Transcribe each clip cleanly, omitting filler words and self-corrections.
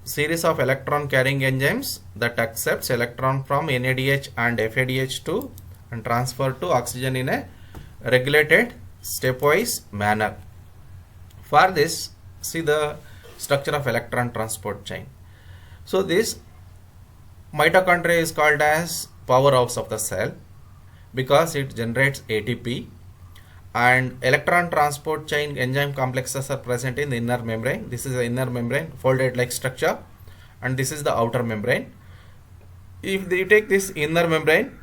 series of electron carrying enzymes that accepts electron from NADH and FADH2 and transfer to oxygen in a regulated stepwise manner. For this, see the structure of electron transport chain. So this mitochondria is called as powerhouse of the cell because it generates ATP, and electron transport chain enzyme complexes are present in the inner membrane. This is the inner membrane, folded like structure, and this is the outer membrane. If you take this inner membrane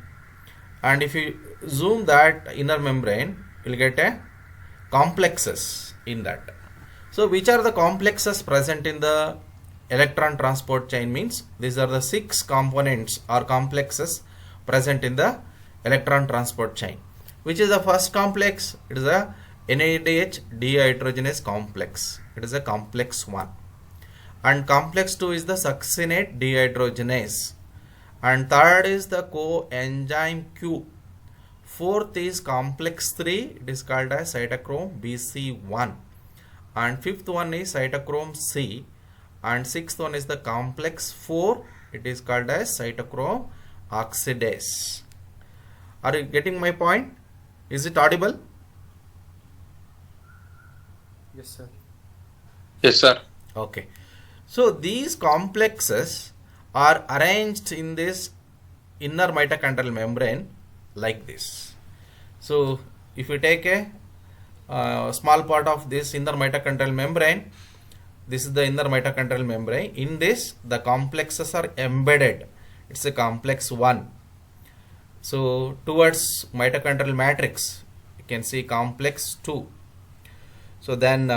and if you zoom that inner membrane, you will get a complexes in that. So which are the complexes present in the electron transport chain? Means these are the 6 components or complexes present in the electron transport chain. Which is the first complex? It is a NADH dehydrogenase complex. It is a complex 1. And complex 2 is the succinate dehydrogenase. And third is the coenzyme Q. Fourth is complex 3. It is called as cytochrome BC1. And fifth one is cytochrome C. And sixth one is the complex 4. It is called as cytochrome oxidase. Are you getting my point? Is it audible? Yes, sir. Yes, sir. Okay. So these complexes are arranged in this inner mitochondrial membrane like this. So if you take a small part of this inner mitochondrial membrane, this is the inner mitochondrial membrane. In this, the complexes are embedded. It's a complex 1. So towards mitochondrial matrix, you can see complex 2. So then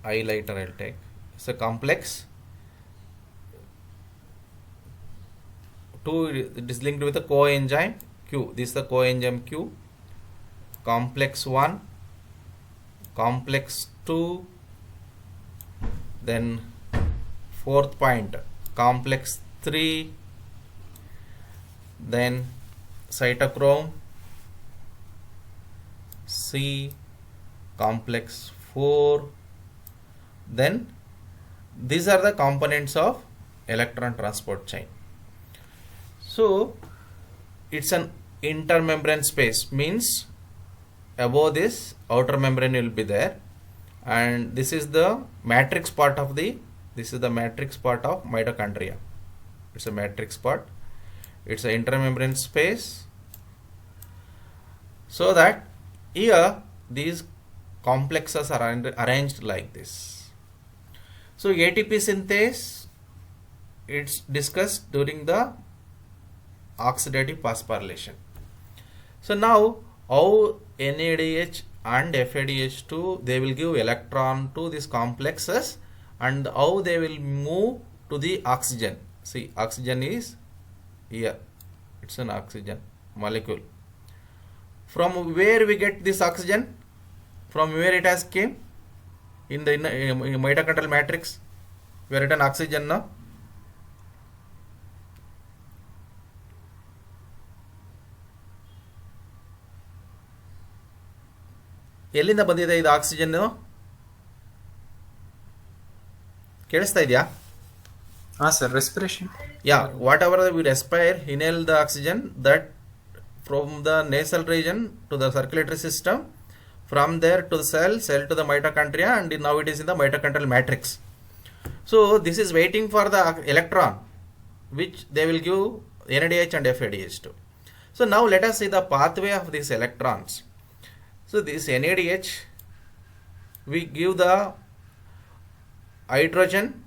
highlighter I'll take. It's a complex 2. It is linked with the coenzyme Q. This is the coenzyme Q. Complex 1, complex 2, then fourth point complex 3, then cytochrome C, complex 4. Then these are the components of electron transport chain. So it's an intermembrane space, means above this outer membrane will be there, and this is the matrix part of mitochondria. It's a matrix part. It's an intermembrane space. So that here these complexes are arranged like this. So ATP synthase, it's discussed during the oxidative phosphorylation. So now how NADH and FADH2 they will give electron to these complexes and how they will move to the oxygen. See, oxygen is here. It's an oxygen molecule. From where we get this oxygen? From where it has came? In the mitochondrial matrix. We are written oxygen now. ಎಲ್ಲಿಂದ ಬಂದಿದೆ ಇದು oxygen? ಕೇಳಿಸ್ತಾ ಇದೆಯಾ? Ah, sir, respiration. Yeah, whatever we respire, inhale the oxygen, that from the nasal region to the circulatory system, from there to the cell to the mitochondria, and now it is in the mitochondrial matrix. So this is waiting for the electron, which they will give NADH and FADH2. So now let us see the pathway of these electrons. So this NADH, we give the hydrogen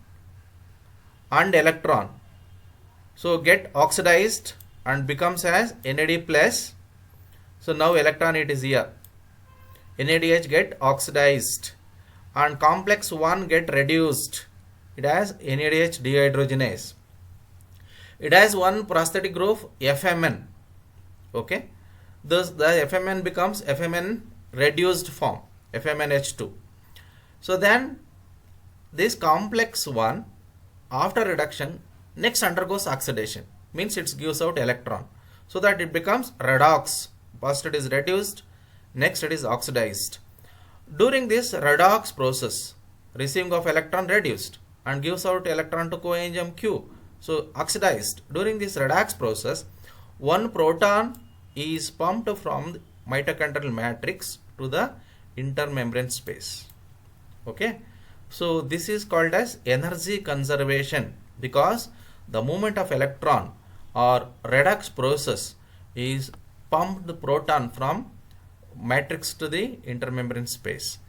and electron, so get oxidized and becomes as NAD plus. So now electron it is here, NADH get oxidized and complex 1 get reduced. It has NADH dehydrogenase. It has one prosthetic group FMN. Okay, thus the FMN becomes FMN reduced form, FMNH2. So then this complex 1 after reduction next undergoes oxidation, means it gives out electron, so that it becomes redox. First it is reduced, next it is oxidized. During this redox process, receiving of electron reduced and gives out electron to coenzyme Q. So oxidized. During this redox process, one proton is pumped from the mitochondrial matrix to the intermembrane space. Okay. So this is called as energy conservation, because the movement of electron or redox process is pumped the proton from matrix to the intermembrane space.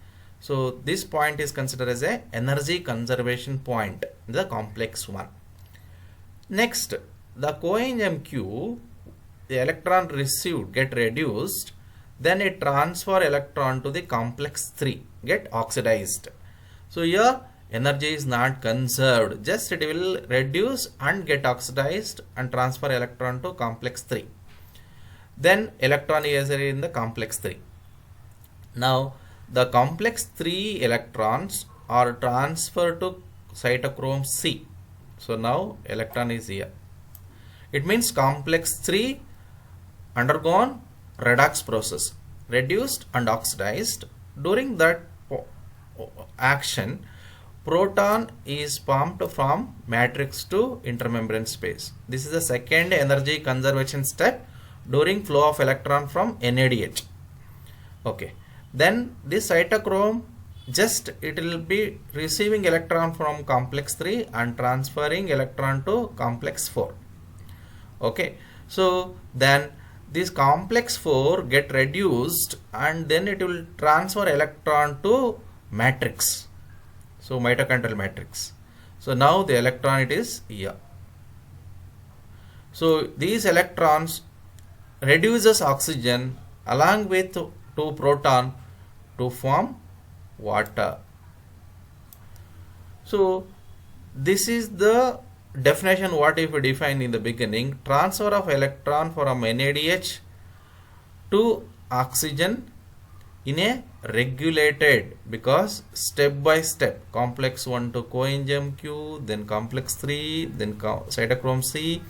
So this point is considered as a energy conservation point, the complex one. Next, the coenzyme Q, the electron received get reduced, then it transfer electron to the complex 3, get oxidized. So here energy is not conserved, just it will reduce and get oxidized and transfer electron to complex 3. Then electron is in the complex 3. Now the complex 3 electrons are transferred to cytochrome C. So now electron is here. It means complex 3 undergone redox process, reduced and oxidized. During that action, proton is pumped from matrix to intermembrane space. This is the second energy conservation step during flow of electron from NADH. Okay. Then this cytochrome, just it will be receiving electron from complex 3 and transferring electron to complex 4. Okay. So then this complex 4 get reduced and then it will transfer electron to matrix. So mitochondrial matrix. So now the electron it is here. So these electrons reduces oxygen along with 2 proton to form water. So this is the definition what if we defined in the beginning. Transfer of electron from NADH to oxygen in a regulated, because step by step, complex 1 to coenzyme Q, then complex 3, then cytochrome C,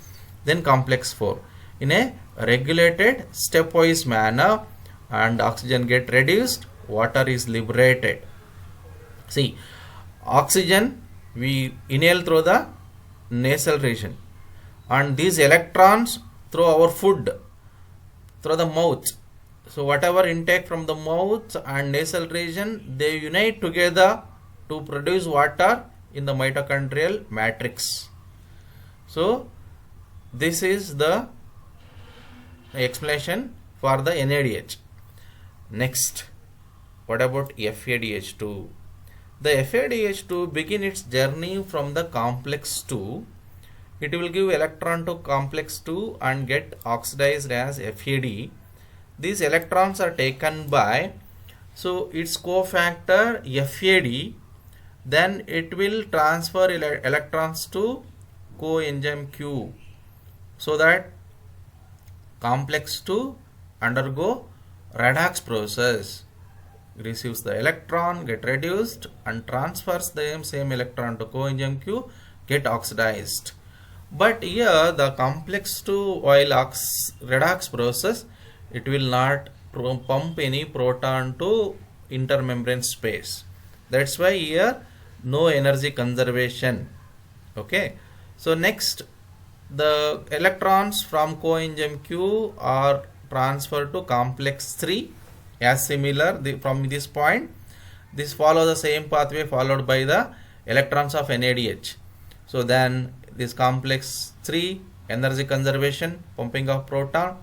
then complex 4, in a regulated stepwise manner, and oxygen get reduced, water is liberated. See, oxygen we inhale through the nasal region, and these electrons through our food, through the mouth. So whatever intake from the mouth and nasal region, they unite together to produce water in the mitochondrial matrix. So this is the explanation for the NADH. Next, what about FADH2? The FADH2 begin its journey from the complex 2. It will give electron to complex 2 and get oxidized as FAD. These electrons are taken by, so its cofactor FAD, then it will transfer electrons to coenzyme Q, so that complex 2 undergo redox process, receives the electron, get reduced and transfers the same electron to coenzyme Q, get oxidized. But here the complex 2 while redox process, it will not pump any proton to intermembrane space. That's why here no energy conservation. Okay. So next, the electrons from coenzyme Q are transferred to complex 3 as similar from this point. This follow the same pathway followed by the electrons of NADH. So then this complex 3 energy conservation, pumping of proton.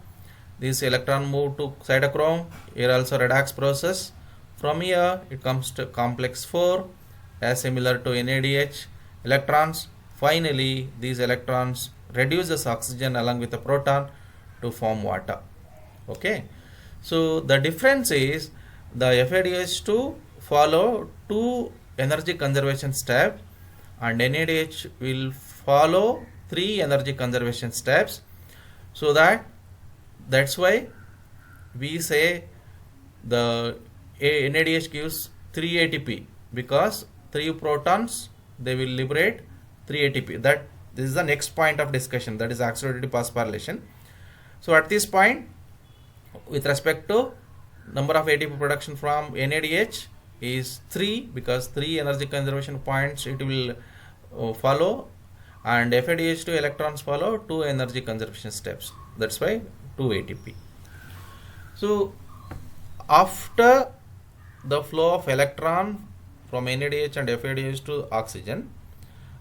This electron move to cytochrome, here also redox process. From here it comes to complex 4 as similar to NADH electrons. Finally these electrons reduces oxygen along with the proton to form water. Okay. So the difference is the FADH2 follow 2 energy conservation steps and NADH will follow 3 energy conservation steps. So that's why we say the NADH gives 3 ATP, because 3 protons they will liberate 3 ATP. That this is the next point of discussion, that is oxidative phosphorylation. So at this point, with respect to number of ATP production from NADH, is 3 because 3 energy conservation points it will follow, and FADH2 electrons follow 2 energy conservation steps. That's why 2 ATP. So after the flow of electron from NADH and FADH to oxygen,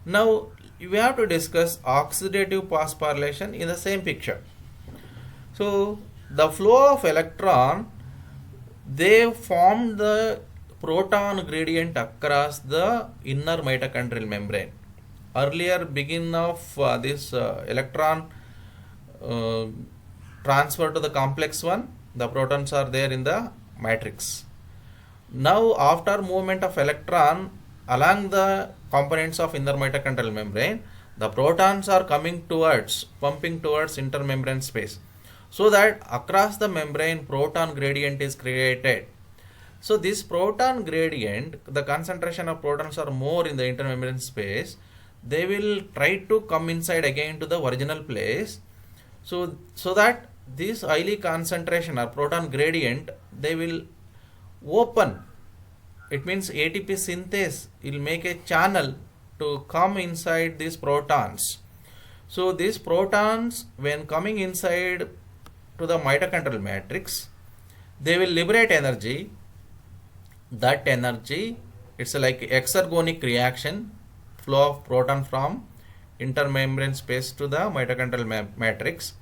now we have to discuss oxidative phosphorylation in the same picture. So the flow of electron, they form the proton gradient across the inner mitochondrial membrane. Earlier begin of this electron transfer to the complex one, the protons are there in the matrix. Now after movement of electron along the components of inner mitochondrial membrane, the protons are coming towards, pumping towards intermembrane space, so that across the membrane proton gradient is created. So this proton gradient, the concentration of protons are more in the intermembrane space, they will try to come inside again to the original place. So that this highly concentration or proton gradient, they will open. It means ATP synthase will make a channel to come inside these protons. So these protons, when coming inside to the mitochondrial matrix, they will liberate energy. That energy, it's like exergonic reaction, flow of proton from intermembrane space to the mitochondrial matrix.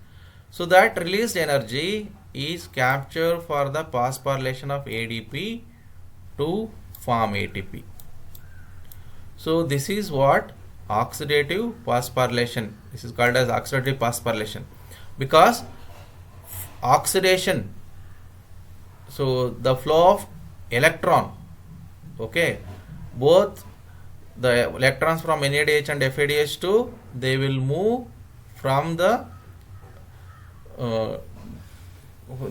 So that released energy is captured for the phosphorylation of ADP to form ATP. So this is what oxidative phosphorylation, this is called as oxidative phosphorylation, because oxidation, so the flow of electron, okay, both the electrons from NADH and FADH2, they will move from the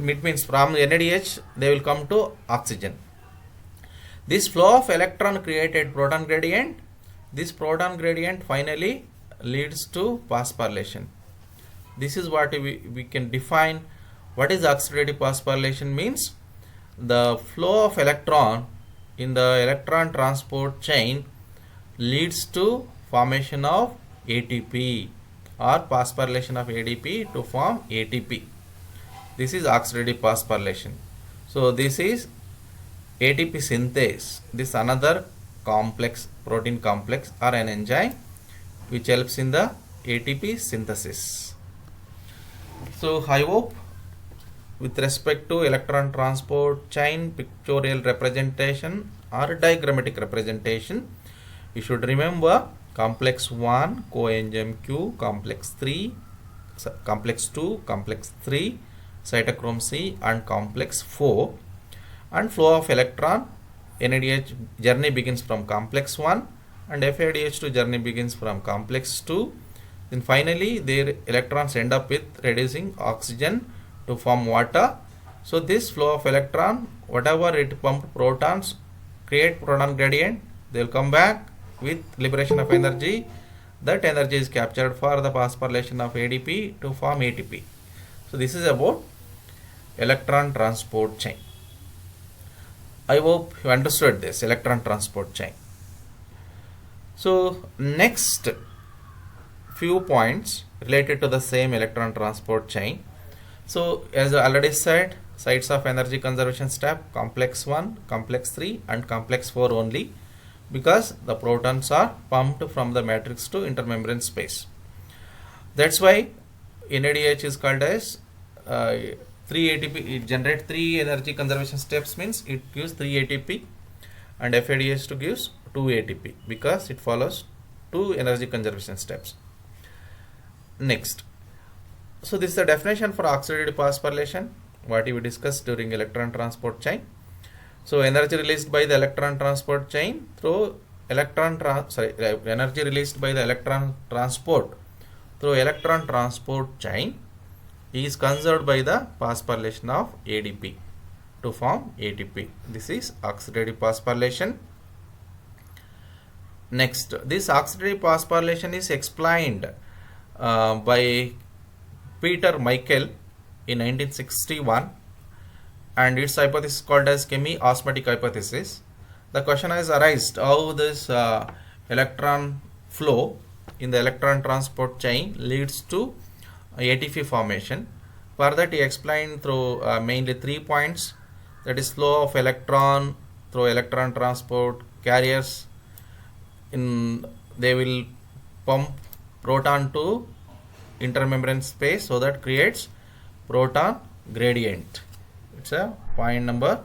it means from NADH they will come to oxygen. This flow of electron created proton gradient, this proton gradient finally leads to phosphorylation. This is what we can define. What is oxidative phosphorylation means? The flow of electron in the electron transport chain leads to formation of ATP or phosphorylation of ADP to form ATP. This is oxidative phosphorylation. So this is ATP synthase. This another complex, protein complex or an enzyme which helps in the ATP synthesis. So I hope with respect to electron transport chain pictorial representation or diagrammatic representation, you should remember complex 1 coenzyme Q, complex 3, complex 2, complex 3, cytochrome C, and complex 4, and flow of electron. NADH journey begins from complex 1 and FADH2 journey begins from complex 2. Then finally their electrons end up with reducing oxygen to form water. So this flow of electron, whatever it pumped protons, create proton gradient, they will come back with liberation of energy. That energy is captured for the phosphorylation of ADP to form ATP. So this is about electron transport chain. I hope you understood this electron transport chain. So next few points related to the same electron transport chain. So as I already said, sites of energy conservation step complex 1, complex 3 and complex 4 only, because the protons are pumped from the matrix to intermembrane space. That's why NADH is called as 3 ATP. It generates 3 energy conservation steps, means it gives 3 ATP, and FADH2 gives 2 ATP because it follows 2 energy conservation steps. Next, so this is the definition for oxidative phosphorylation, what we discussed during electron transport chain. So energy released by the electron transport chain through energy released by the electron transport through electron transport chain is conserved by the phosphorylation of ADP to form ATP. This is oxidative phosphorylation. Next, this oxidative phosphorylation is explained by Peter Michael in 1961, and its hypothesis called as chemi-osmotic hypothesis. the question has arisen how this electron flow in the electron transport chain leads to ATP formation. For that he explained through mainly 3 points, that is flow of electron through electron transport carriers, they will pump proton to intermembrane space, so that creates proton gradient. It's a point number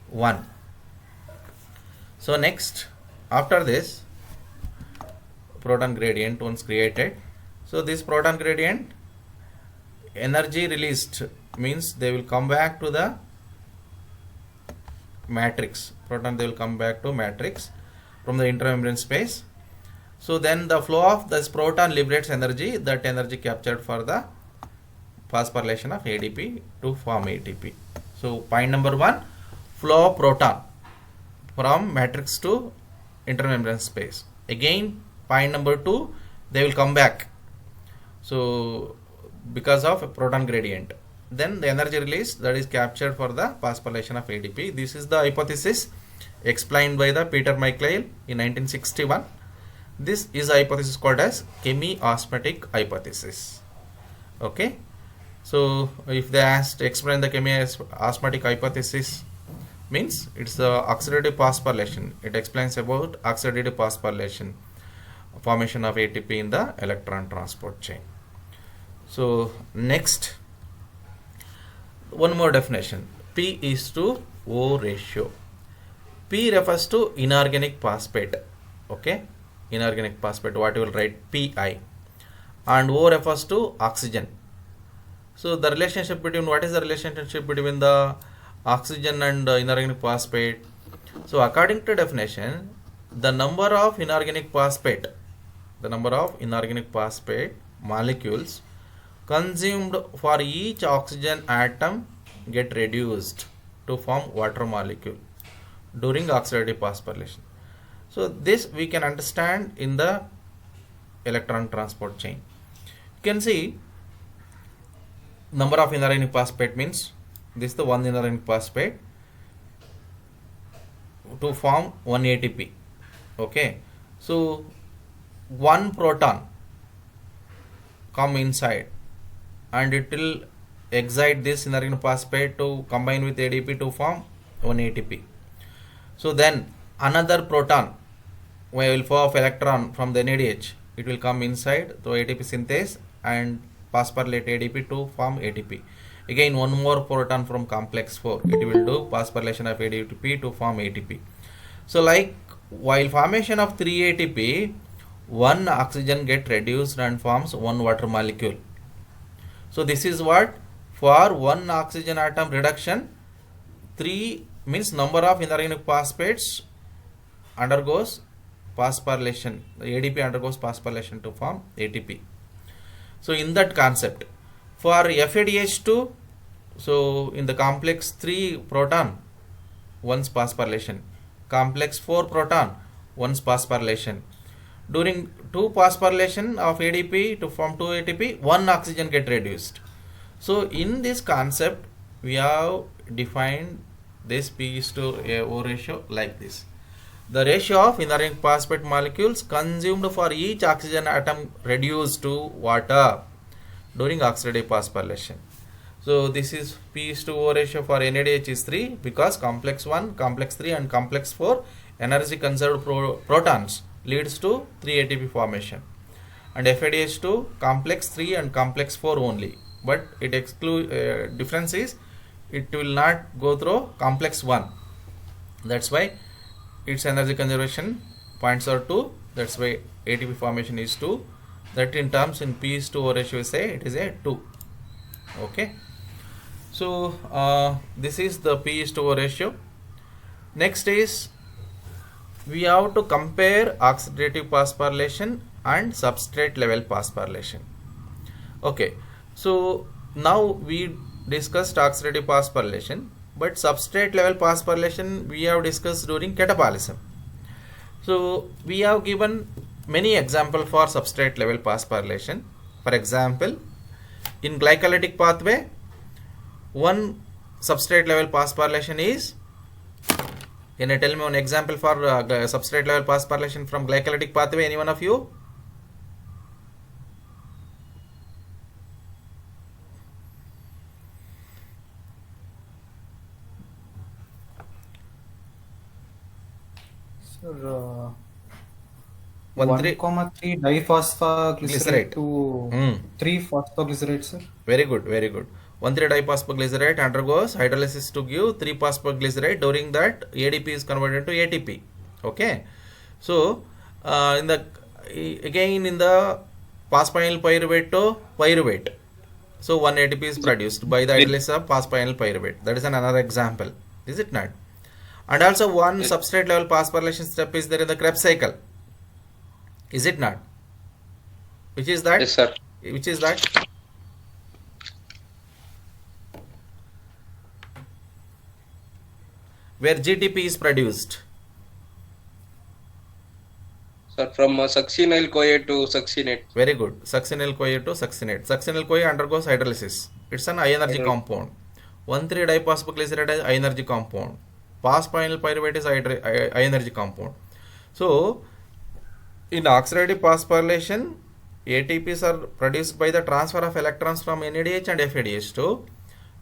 1. So next, after this proton gradient once created, so this proton gradient energy released means they will come back to the matrix. Proton, they will come back to matrix from the intermembrane space. So then the flow of this proton liberates energy, that energy captured for the phosphorylation of ADP to form ATP. So point number 1, flow of proton from matrix to intermembrane space. Again point number 2, they will come back, so because of a proton gradient. Then the energy release that is captured for the phosphorylation of ADP. This is the hypothesis explained by the Peter Michael in 1961. This is a hypothesis called as chemi-osmotic hypothesis. Okay, so if they asked to explain the chemi-osmotic hypothesis, means it's the oxidative phosphorylation. It explains about oxidative phosphorylation, formation of ATP in the electron transport chain. So next, one more definition, P is to O ratio. P refers to inorganic phosphate. Okay, inorganic phosphate, what you will write, Pi, and O refers to oxygen. So the relationship between, what is the relationship between the oxygen and inorganic phosphate? So according to definition, the number of inorganic phosphate molecules consumed for each oxygen atom get reduced to form water molecule during oxidative phosphorylation. So this we can understand in the electron transport chain. You can see number of inorganic phosphate means this is the one inorganic phosphate to form one ATP. Okay, so one proton come inside and it will excite this inorganic phosphate to combine with ADP to form one ATP. So then another proton will flow of electron from the NADH, it will come inside to ATP synthase and phosphorylate ADP to form ATP. Again one more proton from complex 4, it will do phosphorylation of ADP to form ATP. So like while formation of 3 ATP, one oxygen get reduced and forms one water molecule. So this is what, for one oxygen atom reduction, 3 means number of inorganic phosphates undergoes phosphorylation, the ADP undergoes phosphorylation to form ATP. So in that concept, for FADH2, so in the complex 3 proton, once phosphorylation, complex 4 proton, once phosphorylation. During 2 phosphorylation of ADP to form 2 ATP, 1 oxygen get reduced. So in this concept, we have defined this P is to O ratio like this. The ratio of inorganic phosphate molecules consumed for each oxygen atom reduced to water during oxidative phosphorylation. So this is P is to O ratio for NADH is 3 because complex 1, complex 3 and complex 4 energy conserved protons leads to 3 ATP formation, and FADH2 complex 3 and complex 4 only, but it difference is it will not go through complex 1, that's why its energy conservation points are 2, that's why ATP formation is 2. That in terms in P is to O ratio we say it is a 2. Okay, so this is the P is to O ratio. Next is we have to compare oxidative phosphorylation and substrate level phosphorylation. Okay, so now we discussed oxidative phosphorylation, but substrate level phosphorylation we have discussed during catabolism. So we have given many examples for substrate level phosphorylation. For example, in glycolytic pathway, one substrate level phosphorylation is Can you tell me one example for substrate level phosphorylation from glycolytic pathway? Any one of you? Sir, 1,3 1,3 diphosphoglycerate glycerate. to 3 phosphoglycerate, sir. Very good, very good. 1,3-diphosphoglycerate undergoes hydrolysis to give 3-phosphoglycerate. During that, ADP is converted to ATP. Okay. So, in the again in the phosphoryl pyruvate to pyruvate. So, 1 ATP is produced by the hydrolysis of phosphoryl pyruvate. That is another example. Is it not? And also one Yes. substrate level phosphorylation step is there in the Krebs cycle. Is it not? Which is that? Yes, sir. Which is that? Where GTP is produced. Sir, from succinyl-CoA to succinate. Very good. Succinyl-CoA to succinate. Succinyl-CoA undergoes hydrolysis. It's an high energy compound. 1,3-diphosphoglycerate is high energy compound. Phosphoryl pyruvate is high energy compound. So, in oxidative phosphorylation, ATPs are produced by the transfer of electrons from NADH and FADH2,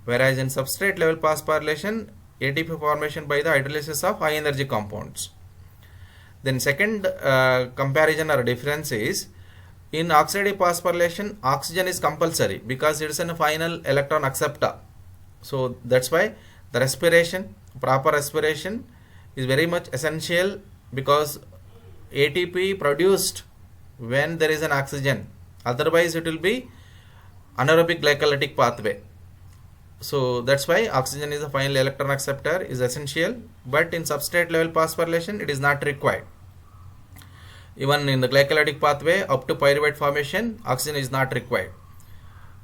whereas in substrate level phosphorylation, ATP formation by the hydrolysis of high energy compounds. Then second comparison or difference is, in oxidative phosphorylation, oxygen is compulsory because it is a final electron acceptor. So that's why the respiration, proper respiration is very much essential, because ATP produced when there is an oxygen, otherwise it will be anaerobic glycolytic pathway. So that's why oxygen is a final electron acceptor is essential, but in substrate level phosphorylation it is not required. Even in the glycolytic pathway up to pyruvate formation, oxygen is not required.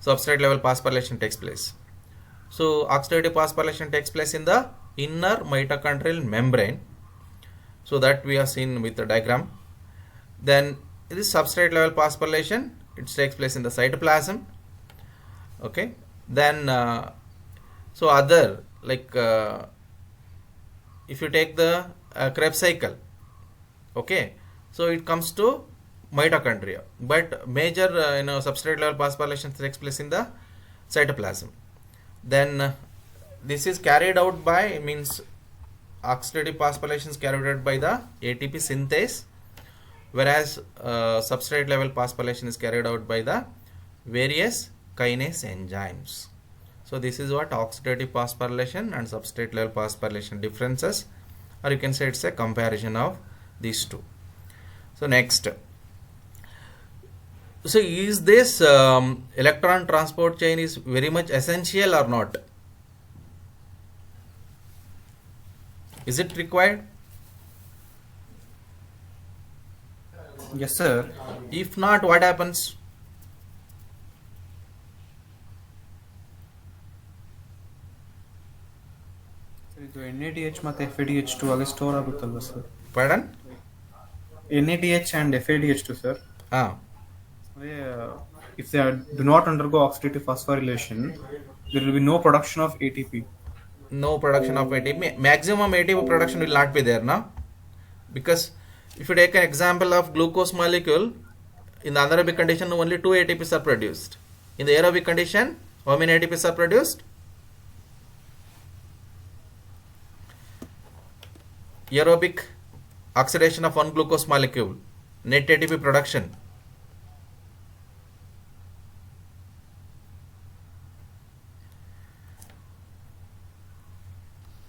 Substrate level phosphorylation takes place. So oxidative phosphorylation takes place in the inner mitochondrial membrane. So that we have seen with the diagram. Then this substrate level phosphorylation, it takes place in the cytoplasm. Okay. Then so other, like if you take the Krebs cycle, okay, so it comes to mitochondria, but major substrate level phosphorylation takes place in the cytoplasm. Then this is carried out by, means oxidative phosphorylation is carried out by the ATP synthase, whereas substrate level phosphorylation is carried out by the various kinase enzymes. So this is what oxidative phosphorylation and substrate level phosphorylation differences, or you can say it's a comparison of these two. So next, so is this electron transport chain is very much essential or not? Is it required? Yes, sir. If not, what happens? ಇದು NADH ಮತ್ತು FADH2 ಆಗಿ store ಆಗುತ್ತಲ್ವಾ sir? Pardon? NADH and FADH2, sir. Ah, If they do not undergo oxidative phosphorylation, there will be no production of ATP. no production of ATP. Maximum ATP production will not be there now, because if you take an example of glucose molecule, in the anaerobic condition only 2 ATPs are produced. In the aerobic condition, how many ATPs are produced? Aerobic oxidation of one glucose molecule, net ATP production.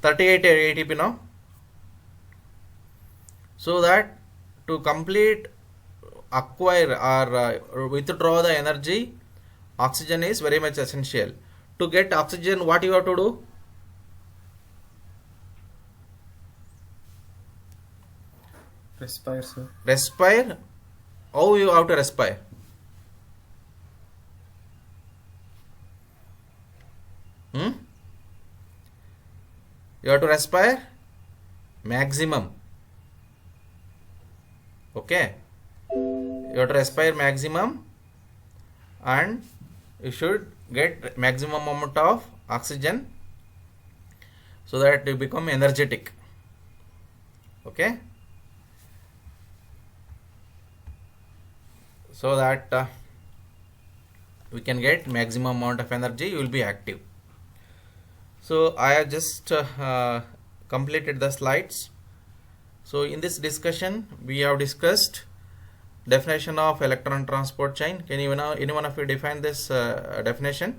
(38 ATP now). So that to complete acquire or withdraw the energy, oxygen is very much essential. To get oxygen, what you have to do? Respire, sir. Respire. How you have to respire? You have to respire maximum. Okay, you have to respire maximum, and you should get maximum amount of oxygen so that you become energetic. Okay, so that we can get maximum amount of energy, you will be active. So I have just completed the slides. So in this discussion we have discussed definition of electron transport chain. Can anyone of you define this definition?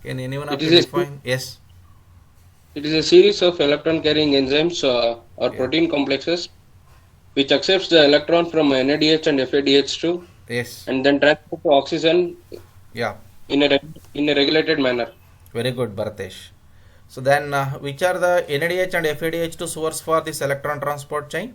Can anyone of It you is a define? Yes. it is a series of electron carrying enzymes or Yeah. protein complexes which accepts the electron from NADH and FADH2 Yes. and then transport to oxygen Yeah. in a regulated manner. Very good, Bhartesh. So then, which are the NADH and FADH2 source for this electron transport chain?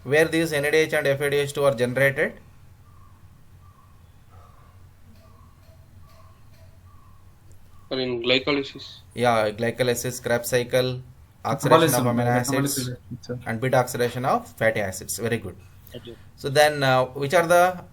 Where these NADH and FADH2 are generated? Or in glycolysis. Yeah, glycolysis, Krebs cycle, oxidation of amino acids, Sir. and beta oxidation of fatty acids. Very good. So then, which are the